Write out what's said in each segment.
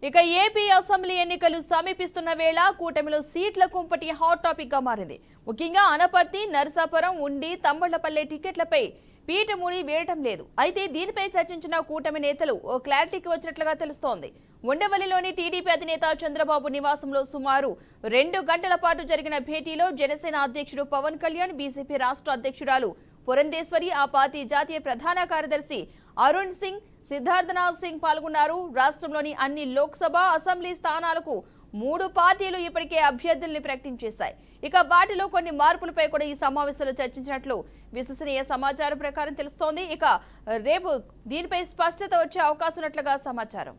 ఇక AP assembly ఎన్నికలు సమీపిస్తున్న వేళ కూటమిలో సీట్ల కుంపటి హాట్ టాపిక్ గా మారింది. ముఖ్యంగా అనపర్తి, నరసాపురం, ఉండి, తమ్మళ్లపల్లె టికెట్లపై పీఠముడి వేయటం లేదు. అయితే దీనిపై చర్చించిన కూటమి నేతలు ఓ క్లారిటీకి వచ్చినట్లుగా తెలుస్తోంది. ఉండవల్లిలోని టీడీపీ అధినేత చంద్రబాబు నివాసంలో సుమారు 2 గంటల పాటు జరిగిన భేటీలో జనసేన అధ్యక్షుడు పవన్ కళ్యాణ్, బీజేపీ రాష్ట్ర అధ్యక్షురాలు పురంధేశ్వరి, ఆ పార్టీ జాతీయ ప్రధాన కార్యదర్శి అరుణ్ సింగ్, సిద్ధార్థనాథ్ సింగ్ పాల్గొన్నారు. రాష్ట్రంలోని అన్ని లోక్సభ, అసెంబ్లీ స్థానాలకు 3 పార్టీలు ఇప్పటికే అభ్యర్థుల్ని ప్రకటించేశాయి. ఇక వాటిలో కొన్ని మార్పులపై కూడా ఈ సమావేశంలో చర్చించినట్లు విశ్వసనీయ సమాచారం ప్రకారం తెలుస్తోంది. ఇక రేపు దీనిపై స్పష్టత వచ్చే అవకాశం ఉన్నట్లుగా సమాచారం.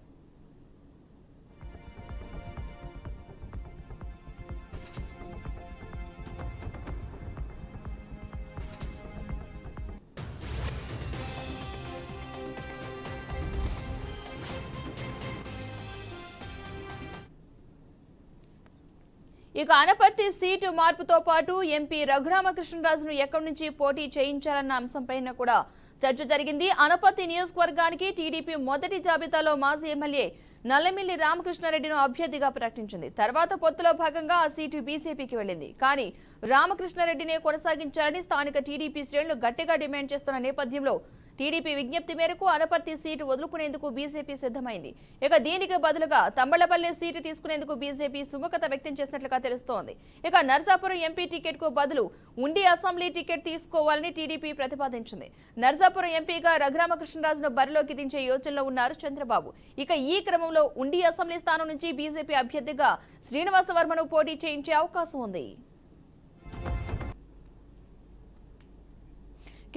ఇక అనపర్తి సీటు మార్పుతో పాటు ఎంపీ రఘురామకృష్ణరాజును ఎక్కడి నుంచి పోటీ చేయించాలన్న అంశంపైన కూడా చర్చ జరిగింది. అనపర్తి నియోజకవర్గానికి టీడీపీ మొదటి జాబితాలో మాజీ ఎమ్మెల్యే నల్లమిల్లి రామకృష్ణారెడ్డిను అభ్యర్థిగా ప్రకటించింది. తర్వాత పొత్తులో భాగంగా ఆ సీటు బీజేపీకి వెళ్లింది. కానీ రామకృష్ణారెడ్డినే కొనసాగించాలని స్థానిక టీడీపీ శ్రేణులు గట్టిగా డిమాండ్ చేస్తున్న నేపథ్యంలో టీడీపీ విజ్ఞప్తి మేరకు అనపర్తి సీటు వదులుకునేందుకు బీజేపీ సిద్ధమైంది. ఇక దీనికి బదులుగా తమ్మళ్లపల్లె సీటు తీసుకునేందుకు బీజేపీ సుముఖత వ్యక్తం చేసినట్లుగా తెలుస్తోంది. ఇక నర్సాపురం ఎంపీ టికెట్ కు బదులు ఉండి అసెంబ్లీ టికెట్ తీసుకోవాలని టీడీపీ ప్రతిపాదించింది. నర్సాపురం ఎంపీగా రఘురామకృష్ణరాజును బరిలోకి దించే యోచనలో ఉన్నారు చంద్రబాబు. ఇక ఈ క్రమంలో ఉండి అసెంబ్లీ స్థానం నుంచి బీజేపీ అభ్యర్థిగా శ్రీనివాసవర్మను పోటీ చేయించే అవకాశం ఉంది.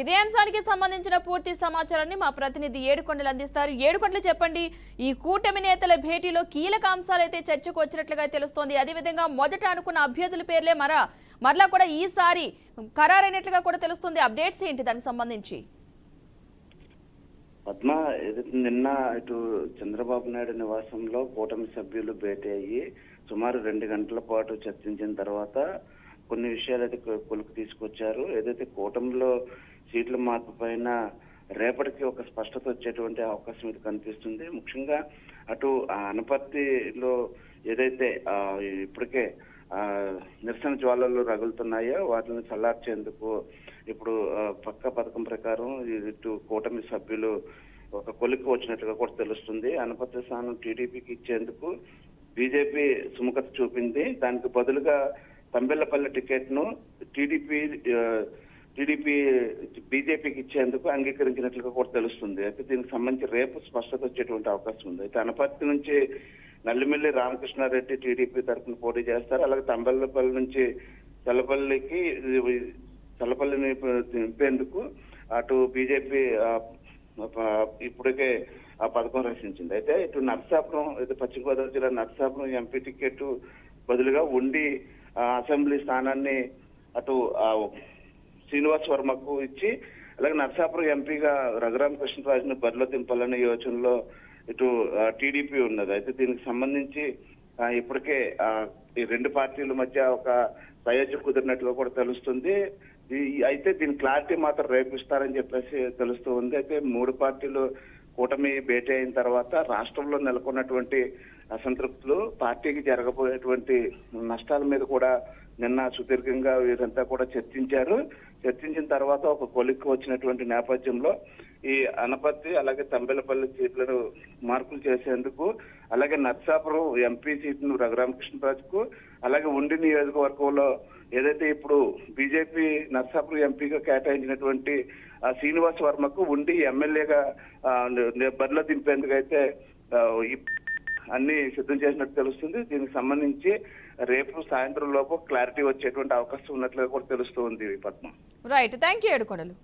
ఇదే అంశానికి సంబంధించిన పూర్తి సమాచారాన్ని మా ప్రతినిధి ఏడుకొండలు అందిస్తారు. ఏడుకొండలు చెప్పండి, ఈ కూటమి నేతల భేటీలో కీలక అంశాలైతే చర్చకు వచ్చినట్లుగా తెలుస్తోంది. అదేవిధంగా మొదట అనుకున్న అభ్యర్థుల పేర్లే మరలా కూడా ఈసారి ఖరారైనట్లుగా కూడా తెలుస్తుంది. అప్డేట్స్ ఏంటి దానికి సంబంధించి? పద్మ, నిన్న ఇటు చంద్రబాబు నాయుడు నివాసంలో కూటమి సభ్యులు భేటీ అయ్యి సుమారు 2 గంటల పాటు చర్చించిన తర్వాత కొన్ని విషయాలు అయితే కొలుకు తీసుకొచ్చారు. ఏదైతే కూటమిలో సీట్ల మార్పు పైన రేపటికి ఒక స్పష్టత వచ్చేటువంటి అవకాశం ఇది కనిపిస్తుంది. ముఖ్యంగా అటు అనపర్తిలో ఏదైతే ఇప్పటికే నిరసన జ్వాలలు రగులుతున్నాయో వాటిని చల్లార్చేందుకు ఇప్పుడు పక్కా పథకం ప్రకారం ఇటు కూటమి సభ్యులు ఒక కొలిక్కి వచ్చినట్లుగా కూడా తెలుస్తుంది. అనపర్తి స్థానం టీడీపీకి ఇచ్చేందుకు బీజేపీ సుముఖత చూపింది. దానికి బదులుగా తంబెల్లపల్లి టికెట్ ను టీడీపీ బీజేపీకి ఇచ్చేందుకు అంగీకరించినట్లుగా కూడా తెలుస్తుంది. అయితే దీనికి సంబంధించి రేపు స్పష్టత వచ్చేటువంటి అవకాశం ఉంది. అయితే అనపర్తి నుంచి నల్లిమిల్లి రామకృష్ణారెడ్డి టీడీపీ తరఫున పోటీ చేస్తారు. అలాగే తంబెల్లపల్లి నుంచి చల్లపల్లిని నింపేందుకు అటు బీజేపీ ఇప్పటికే ఆ పథకం రచించింది. అయితే ఇటు నర్సాపురం, పశ్చిమ గోదావరి జిల్లా నర్సాపురం ఎంపీ టికెట్ బదులుగా ఉండి అసెంబ్లీ స్థానాన్ని అటు శ్రీనివాస్ వర్మకు ఇచ్చి, అలాగే నర్సాపురం ఎంపీగా రఘురామకృష్ణరాజును బరిలో దింపాలనే యోచనలో ఇటు టీడీపీ ఉన్నది. అయితే దీనికి సంబంధించి ఇప్పటికే ఈ 2 పార్టీల మధ్య ఒక సయోధ్య కుదిరినట్లుగా కూడా తెలుస్తుంది. అయితే దీని క్లారిటీ మాత్రం రేపు ఇస్తారని చెప్పేసి తెలుస్తూ ఉంది. అయితే 3 పార్టీలు కూటమి భేటీ అయిన తర్వాత రాష్ట్రంలో నెలకొన్నటువంటి అసంతృప్తులు, పార్టీకి జరగబోయేటువంటి నష్టాల మీద కూడా నిన్న సుదీర్ఘంగా వీరంతా కూడా చర్చించిన తర్వాత ఒక కొలిక్కి వచ్చినటువంటి నేపథ్యంలో ఈ అనపర్తి అలాగే తంబెల్లపల్లి సీట్లను మార్పులు చేసేందుకు, అలాగే నర్సాపురం ఎంపీ సీట్ను రఘురామకృష్ణరాజుకు, అలాగే ఉండి నియోజకవర్గంలో ఏదైతే ఇప్పుడు బీజేపీ నర్సాపురం ఎంపీగా కేటాయించినటువంటి శ్రీనివాస్ వర్మకు ఉండి ఎమ్మెల్యేగా బరిలో దింపేందుకు అయితే అన్ని సిద్ధం చేసినట్టు తెలుస్తుంది. దీనికి సంబంధించి రేపు సాయంత్రం లోపు క్లారిటీ వచ్చేటువంటి అవకాశం ఉన్నట్లుగా కూడా తెలుస్తుంది Padma. Right, thank you Yedukondalu.